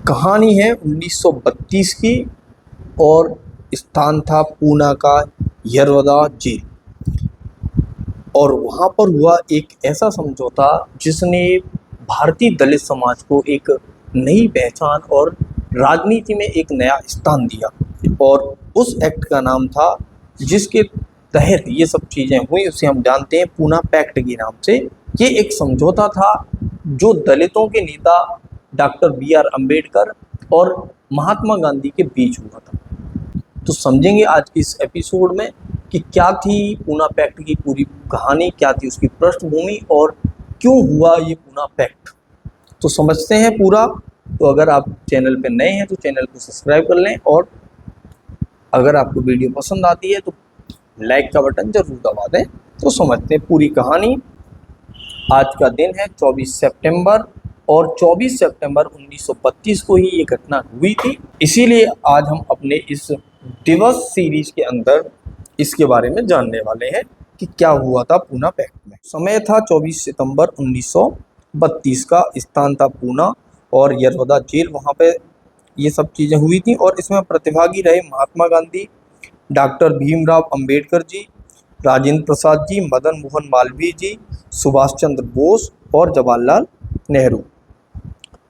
कहानी है 1932 की और स्थान था पूना का यरवदा जेल। और वहाँ पर हुआ एक ऐसा समझौता जिसने भारतीय दलित समाज को एक नई पहचान और राजनीति में एक नया स्थान दिया। और उस एक्ट का नाम था जिसके तहत ये सब चीज़ें हुई, उसे हम जानते हैं पूना पैक्ट के नाम से। ये एक समझौता था जो दलितों के नेता डॉक्टर बी.आर. अम्बेडकर और महात्मा गांधी के बीच हुआ था। तो समझेंगे आज की इस एपिसोड में कि क्या थी पूना पैक्ट की पूरी कहानी, क्या थी उसकी पृष्ठभूमि और क्यों हुआ ये पूना पैक्ट। तो समझते हैं पूरा। तो अगर आप चैनल पे नए हैं तो चैनल को सब्सक्राइब कर लें, और अगर आपको वीडियो पसंद आती है तो लाइक का बटन जरूर दबा दें। तो समझते हैं पूरी कहानी। आज का दिन है 24 सितंबर, और 24 सितंबर 1932 को ही ये घटना हुई थी। इसीलिए आज हम अपने इस दिवस सीरीज के अंदर इसके बारे में जानने वाले हैं कि क्या हुआ था पूना पैक्ट में। समय था 24 सितंबर 1932 का, स्थान था पूना और यरवदा जेल, वहाँ पे ये सब चीज़ें हुई थी। और इसमें प्रतिभागी रहे महात्मा गांधी, डॉक्टर भीमराव अंबेडकर जी, राजेंद्र प्रसाद जी, मदन मोहन मालवीय जी, सुभाष चंद्र बोस और जवाहरलाल नेहरू।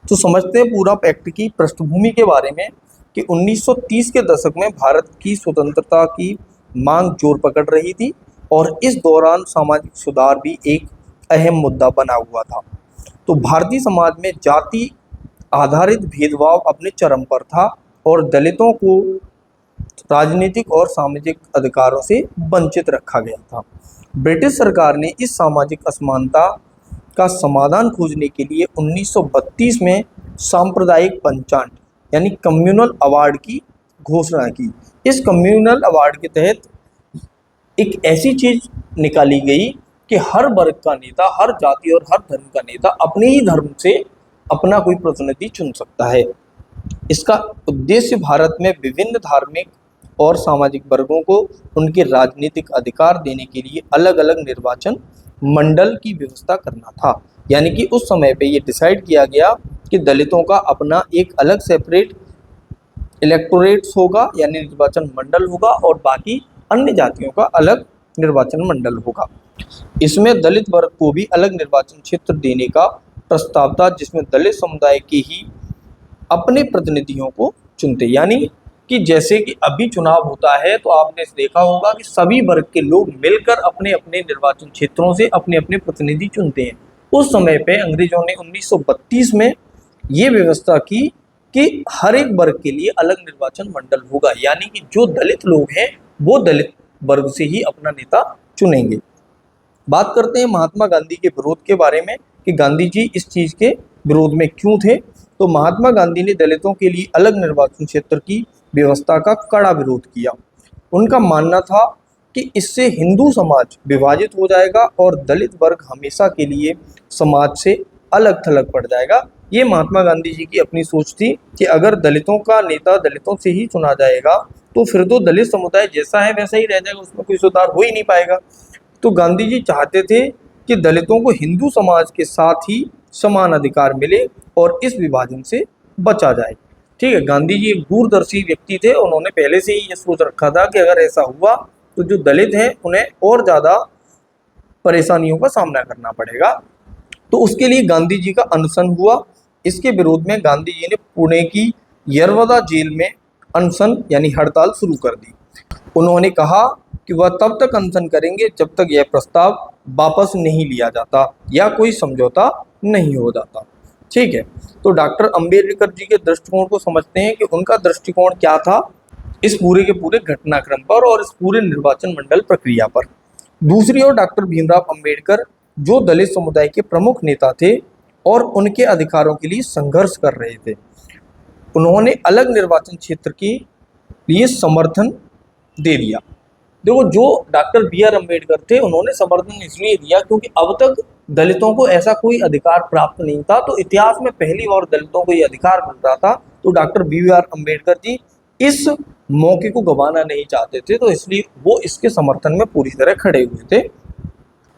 तो समझते हैं पूरा पैक्ट की पृष्ठभूमि के बारे में कि 1930 के दशक में भारत की स्वतंत्रता की मांग जोर पकड़ रही थी, और इस दौरान सामाजिक सुधार भी एक अहम मुद्दा बना हुआ था। तो भारतीय समाज में जाति आधारित भेदभाव अपने चरम पर था और दलितों को राजनीतिक और सामाजिक अधिकारों से वंचित रखा गया था। ब्रिटिश सरकार ने इस सामाजिक असमानता का समाधान खोजने के लिए 1932 में सांप्रदायिक पंचायत यानी कम्युनल अवार्ड की घोषणा की। इस कम्युनल अवार्ड के तहत एक ऐसी चीज निकाली गई कि हर वर्ग का नेता, हर जाति और हर धर्म का नेता अपने ही धर्म से अपना कोई प्रतिनिधि चुन सकता है। इसका उद्देश्य भारत में विभिन्न धार्मिक और सामाजिक वर्गों को उनके राजनीतिक अधिकार देने के लिए अलग अलग निर्वाचन मंडल की व्यवस्था करना था। यानी कि उस समय पे ये डिसाइड किया गया कि दलितों का अपना एक अलग सेपरेट इलेक्टोरेट्स होगा यानी निर्वाचन मंडल होगा, और बाकी अन्य जातियों का अलग निर्वाचन मंडल होगा। इसमें दलित वर्ग को भी अलग निर्वाचन क्षेत्र देने का प्रस्ताव था, जिसमें दलित समुदाय के ही अपने प्रतिनिधियों को चुनते। यानी कि जैसे कि अभी चुनाव होता है तो आपने देखा होगा कि सभी वर्ग के लोग मिलकर अपने अपने निर्वाचन क्षेत्रों से अपने अपने प्रतिनिधि चुनते हैं। उस समय पे अंग्रेजों ने 1932 में ये व्यवस्था की कि हर एक वर्ग के लिए अलग निर्वाचन मंडल होगा, यानी कि जो दलित लोग हैं वो दलित वर्ग से ही अपना नेता चुनेंगे। बात करते हैं महात्मा गांधी के विरोध के बारे में कि गांधी जी इस चीज के विरोध में क्यों थे। तो महात्मा गांधी ने दलितों के लिए अलग निर्वाचन क्षेत्र की व्यवस्था का कड़ा विरोध किया। उनका मानना था कि इससे हिंदू समाज विभाजित हो जाएगा और दलित वर्ग हमेशा के लिए समाज से अलग थलग पड़ जाएगा। ये महात्मा गांधी जी की अपनी सोच थी कि अगर दलितों का नेता दलितों से ही चुना जाएगा तो फिर तो दलित समुदाय जैसा है वैसा ही रह जाएगा, उसमें कोई सुधार हो ही नहीं पाएगा। तो गांधी जी चाहते थे कि दलितों को हिंदू समाज के साथ ही समान अधिकार मिले और इस विभाजन से बचा जाए। ठीक है, गांधी जी एक दूरदर्शी व्यक्ति थे, उन्होंने पहले से ही ये सोच रखा था कि अगर ऐसा हुआ तो जो दलित हैं उन्हें और ज़्यादा परेशानियों का सामना करना पड़ेगा। तो उसके लिए गांधी जी का अनशन हुआ। इसके विरोध में गांधी जी ने पुणे की यरवदा जेल में अनशन यानी हड़ताल शुरू कर दी। उन्होंने कहा कि वह तब तक अनशन करेंगे जब तक यह प्रस्ताव वापस नहीं लिया जाता या कोई समझौता नहीं हो जाता। ठीक है, तो डॉक्टर अंबेडकर जी के दृष्टिकोण को समझते हैं कि उनका दृष्टिकोण क्या था इस पूरे के पूरे घटनाक्रम पर और इस पूरे निर्वाचन मंडल प्रक्रिया पर। दूसरी ओर डॉक्टर भीमराव अंबेडकर जो दलित समुदाय के प्रमुख नेता थे और उनके अधिकारों के लिए संघर्ष कर रहे थे, उन्होंने अलग निर्वाचन क्षेत्र के लिए समर्थन दे दिया। देखो, जो डॉक्टर बी.आर. अम्बेडकर थे उन्होंने समर्थन इसलिए दिया क्योंकि अब तक दलितों को ऐसा कोई अधिकार प्राप्त नहीं था, तो इतिहास में पहली बार दलितों को ये अधिकार मिल रहा था। तो डॉक्टर बी.आर. अम्बेडकर जी इस मौके को गंवाना नहीं चाहते थे, तो इसलिए वो इसके समर्थन में पूरी तरह खड़े हुए थे।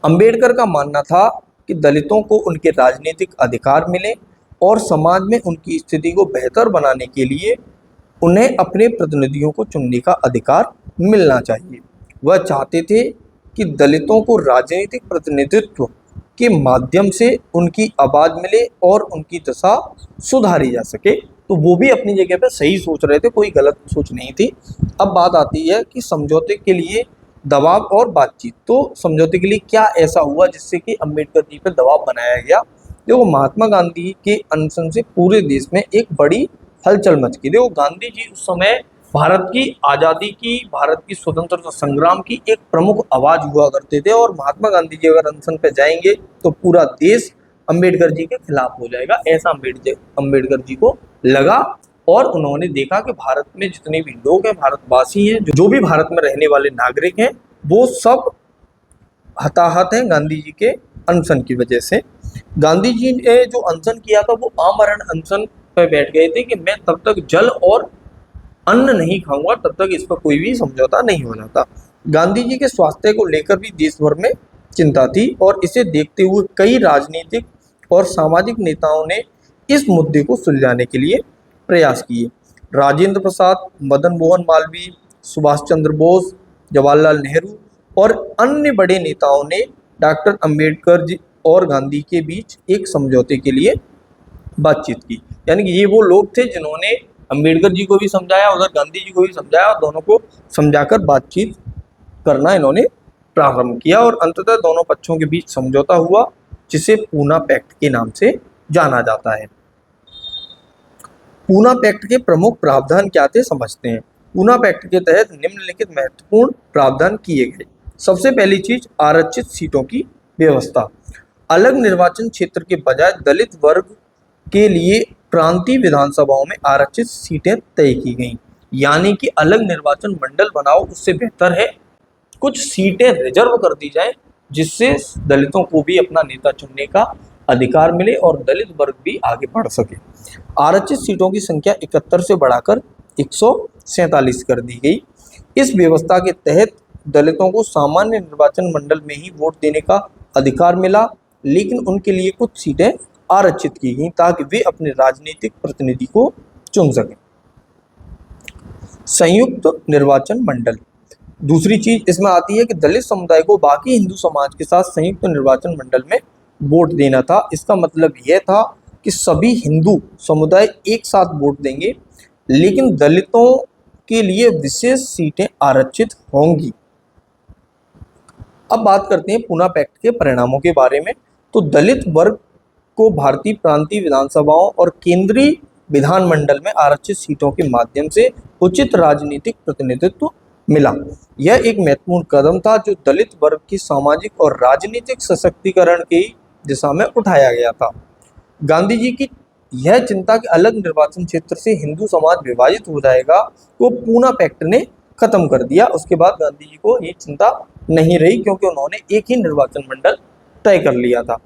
अम्बेडकर का मानना था कि दलितों को उनके राजनीतिक अधिकार मिले और समाज में उनकी स्थिति को बेहतर बनाने के लिए उन्हें अपने प्रतिनिधियों को चुनने का अधिकार मिलना चाहिए। वह चाहते थे कि दलितों को राजनीतिक प्रतिनिधित्व के माध्यम से उनकी आवाज मिले और उनकी दशा सुधारी जा सके। तो वो भी अपनी जगह पे सही सोच रहे थे, कोई गलत सोच नहीं थी। अब बात आती है कि समझौते के लिए दबाव और बातचीत। तो समझौते के लिए क्या ऐसा हुआ जिससे कि अम्बेडकर जी पर दबाव बनाया गया? देखो, महात्मा गांधी के अनशन से पूरे देश में एक बड़ी हलचल मच गई। देखो, गांधी जी उस समय भारत की आज़ादी की, भारत की स्वतंत्रता संग्राम की एक प्रमुख आवाज हुआ करते थे, और महात्मा गांधी जी अगर अनशन पे जाएंगे तो पूरा देश अम्बेडकर जी के खिलाफ हो जाएगा, ऐसा अम्बेडकर जी को लगा। और उन्होंने देखा कि भारत में जितने भी लोग हैं, भारतवासी हैं, जो भी भारत में रहने वाले नागरिक हैं, वो सब हताहत हैं गांधी जी के अनशन की वजह से। गांधी जी ने जो अनशन किया था वो आमरण अनशन पर बैठ गए थे कि मैं तब तक जल और अन्न नहीं खाऊंगा, तब तक इस पर कोई भी समझौता नहीं हो जाता। गांधी जी के स्वास्थ्य को लेकर भी देश भर में चिंता थी, और इसे देखते हुए कई राजनीतिक और सामाजिक नेताओं ने इस मुद्दे को सुलझाने के लिए प्रयास किए। राजेंद्र प्रसाद, मदन मोहन मालवीय, सुभाष चंद्र बोस, जवाहरलाल नेहरू और अन्य बड़े नेताओं ने डॉक्टर अंबेडकर जी और गांधी के बीच एक समझौते के लिए बातचीत की। यानी कि ये वो लोग थे जिन्होंने अंबेडकर जी को भी समझाया, उधर गांधी जी को भी समझाया, और दोनों को समझाकर बातचीत करना इन्होंने प्रारंभ किया, और अंततः दोनों पक्षों के बीच समझौता हुआ, जिसे पूना पैक्ट के नाम से जाना जाता है। पूना पैक्ट के प्रमुख प्रावधान क्या थे, समझते हैं। पूना पैक्ट के तहत निम्नलिखित महत्वपूर्ण प्रावधान किए गए। सबसे पहली चीज, आरक्षित सीटों की व्यवस्था। अलग निर्वाचन क्षेत्र के बजाय दलित वर्ग के लिए प्रांतीय विधानसभाओं में आरक्षित सीटें तय की गईं। यानी कि अलग निर्वाचन मंडल बनाओ, उससे बेहतर है कुछ सीटें रिजर्व कर दी जाए, जिससे दलितों को भी अपना नेता चुनने का अधिकार मिले और दलित वर्ग भी आगे बढ़ सके। आरक्षित सीटों की संख्या 71 से बढ़ाकर 147 कर दी गई। इस व्यवस्था के तहत दलितों को सामान्य निर्वाचन मंडल में ही वोट देने का अधिकार मिला, लेकिन उनके लिए कुछ सीटें आरक्षित की गई ताकि वे अपने राजनीतिक प्रतिनिधि को चुन सकें। संयुक्त निर्वाचन मंडल। दूसरी चीज इसमें आती है कि दलित समुदाय को बाकी हिंदू समाज के साथ संयुक्त निर्वाचन मंडल में वोट देना था। इसका मतलब यह था कि सभी हिंदू समुदाय एक साथ वोट देंगे, लेकिन दलितों के लिए विशेष सीटें आरक्षित होंगी। अब बात करते हैं पूना पैक्ट के परिणामों के बारे में। तो दलित वर्ग को भारतीय प्रांतीय विधानसभाओं और केंद्रीय विधानमंडल में आरक्षित सीटों के माध्यम से उचित राजनीतिक प्रतिनिधित्व मिला। यह एक महत्वपूर्ण कदम था जो दलित वर्ग की सामाजिक और राजनीतिक सशक्तिकरण की दिशा में उठाया गया था। गांधी जी की यह चिंता कि अलग निर्वाचन क्षेत्र से हिंदू समाज विभाजित हो जाएगा को पूना पैक्ट ने खत्म कर दिया। उसके बाद गांधी जी को ये चिंता नहीं रही, क्योंकि उन्होंने एक ही निर्वाचन मंडल तय कर लिया था।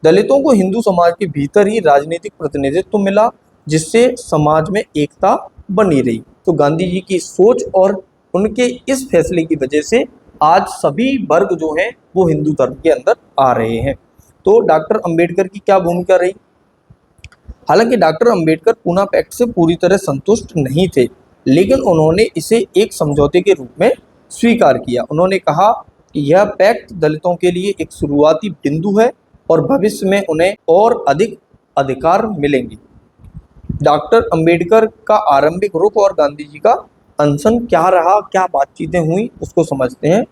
दलितों को हिंदू समाज के भीतर ही राजनीतिक प्रतिनिधित्व मिला, जिससे समाज में एकता बनी रही। तो गांधी जी की सोच और उनके इस फैसले की वजह से आज सभी वर्ग जो हैं वो हिंदू धर्म के अंदर आ रहे हैं। तो डॉक्टर अंबेडकर की क्या भूमिका रही? हालांकि डॉक्टर अंबेडकर पूना पैक्ट से पूरी तरह संतुष्ट नहीं थे, लेकिन उन्होंने इसे एक समझौते के रूप में स्वीकार किया। उन्होंने कहा कि यह पैक्ट दलितों के लिए एक शुरुआती बिंदु है और भविष्य में उन्हें और अधिक अधिकार मिलेंगे। डॉक्टर अंबेडकर का आरंभिक रुख और गांधी जी का अनशन क्या रहा, क्या बातचीतें हुई, उसको समझते हैं।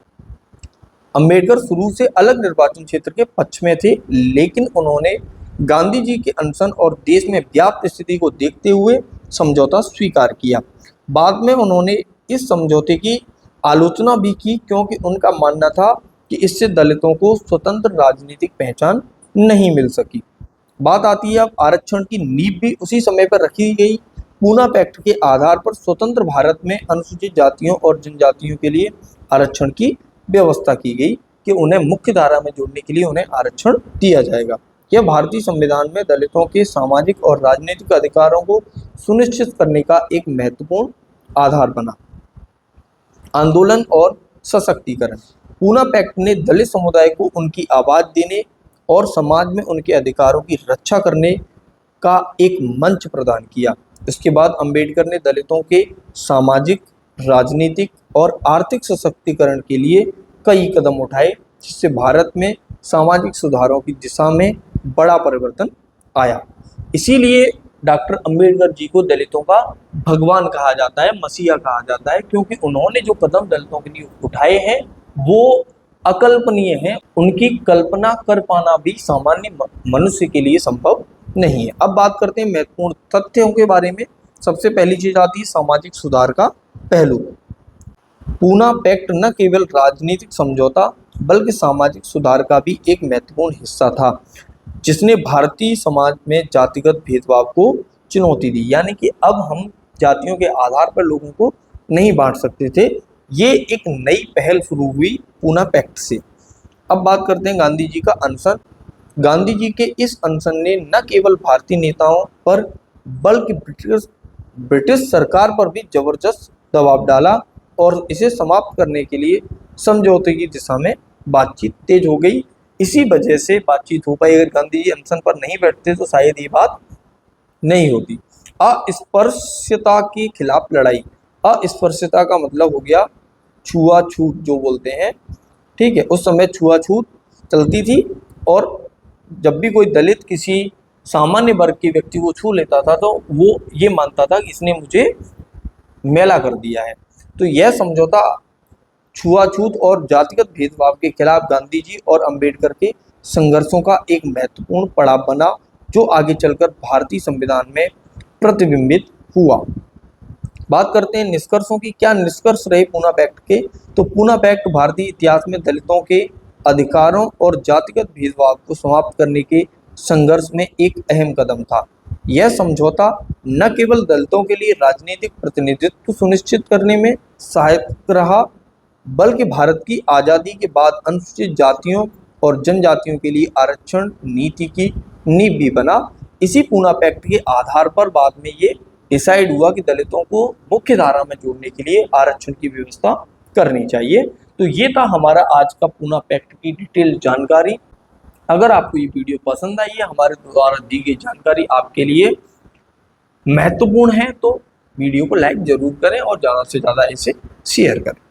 अंबेडकर शुरू से अलग निर्वाचन क्षेत्र के पक्ष में थे, लेकिन उन्होंने गांधी जी के अनशन और देश में व्याप्त स्थिति को देखते हुए समझौता स्वीकार किया। बाद में उन्होंने इस समझौते की आलोचना भी की, क्योंकि उनका मानना था कि इससे दलितों को स्वतंत्र राजनीतिक पहचान नहीं मिल सकी। बात आती है अब आरक्षण की नींव भी उसी समय पर रखी गई। पूना पैक्ट के आधार पर स्वतंत्र भारत में अनुसूचित जातियों और जनजातियों के लिए आरक्षण की व्यवस्था की गई कि उन्हें मुख्य धारा में जोड़ने के लिए उन्हें आरक्षण दिया जाएगा। यह भारतीय संविधान में दलितों के सामाजिक और राजनीतिक अधिकारों को सुनिश्चित करने का एक महत्वपूर्ण आधार बना। आंदोलन और सशक्तिकरण। पूना पैक्ट ने दलित समुदाय को उनकी आवाज़ देने और समाज में उनके अधिकारों की रक्षा करने का एक मंच प्रदान किया। इसके बाद अंबेडकर ने दलितों के सामाजिक, राजनीतिक और आर्थिक सशक्तिकरण के लिए कई कदम उठाए, जिससे भारत में सामाजिक सुधारों की दिशा में बड़ा परिवर्तन आया। इसीलिए डॉक्टर अंबेडकर जी को दलितों का भगवान कहा जाता है, मसीहा कहा जाता है, क्योंकि उन्होंने जो कदम दलितों के लिए उठाए हैं वो अकल्पनीय है। उनकी कल्पना कर पाना भी सामान्य मनुष्य के लिए संभव नहीं है। अब बात करते हैं महत्वपूर्ण तथ्यों के बारे में। सबसे पहली चीज आती है सामाजिक सुधार का पहलू। पूना पैक्ट न केवल राजनीतिक समझौता बल्कि सामाजिक सुधार का भी एक महत्वपूर्ण हिस्सा था, जिसने भारतीय समाज में जातिगत भेदभाव को चुनौती दी। यानी कि अब हम जातियों के आधार पर लोगों को नहीं बांट सकते थे। ये एक नई पहल शुरू हुई पूना पैक्ट से। अब बात करते हैं गांधी जी का अनशन। गांधी जी के इस अनशन ने न केवल भारतीय नेताओं पर बल्कि ब्रिटिश सरकार पर भी जबरदस्त दबाव डाला और इसे समाप्त करने के लिए समझौते की दिशा में बातचीत तेज हो गई। इसी वजह से बातचीत हो पाई। अगर गांधी जी अनशन पर नहीं बैठते तो शायद ये बात नहीं होती। अस्पृश्यता के खिलाफ लड़ाई। अस्पृश्यता का मतलब हो गया छुआछूत जो बोलते हैं, ठीक है। उस समय छुआछूत चलती थी और जब भी कोई दलित किसी सामान्य वर्ग के व्यक्ति को छू लेता था तो वो ये मानता था कि इसने मुझे मैला कर दिया है। तो यह समझौता छुआछूत और जातिगत भेदभाव के खिलाफ गांधी जी और अंबेडकर के संघर्षों का एक महत्वपूर्ण पड़ाव बना, जो आगे चलकर भारतीय संविधान में प्रतिबिंबित हुआ। बात करते हैं निष्कर्षों की। क्या निष्कर्ष रहे पूना पैक्ट के? तो पूना पैक्ट भारतीय इतिहास में दलितों के अधिकारों और जातिगत भेदभाव को समाप्त करने के संघर्ष में एक अहम कदम था। यह समझौता न केवल दलितों के लिए राजनीतिक प्रतिनिधित्व सुनिश्चित करने में सहायक रहा, बल्कि भारत की आज़ादी के बाद अनुसूचित जातियों और जनजातियों के लिए आरक्षण नीति की नींव भी बना। इसी पूना पैक्ट के आधार पर बाद में ये डिसाइड हुआ कि दलितों को मुख्य धारा में जोड़ने के लिए आरक्षण की व्यवस्था करनी चाहिए। तो ये था हमारा आज का पूना पैक्ट की डिटेल जानकारी। अगर आपको ये वीडियो पसंद आई है, हमारे द्वारा दी गई जानकारी आपके लिए महत्वपूर्ण है, तो वीडियो को लाइक जरूर करें और ज़्यादा से ज़्यादा इसे शेयर करें।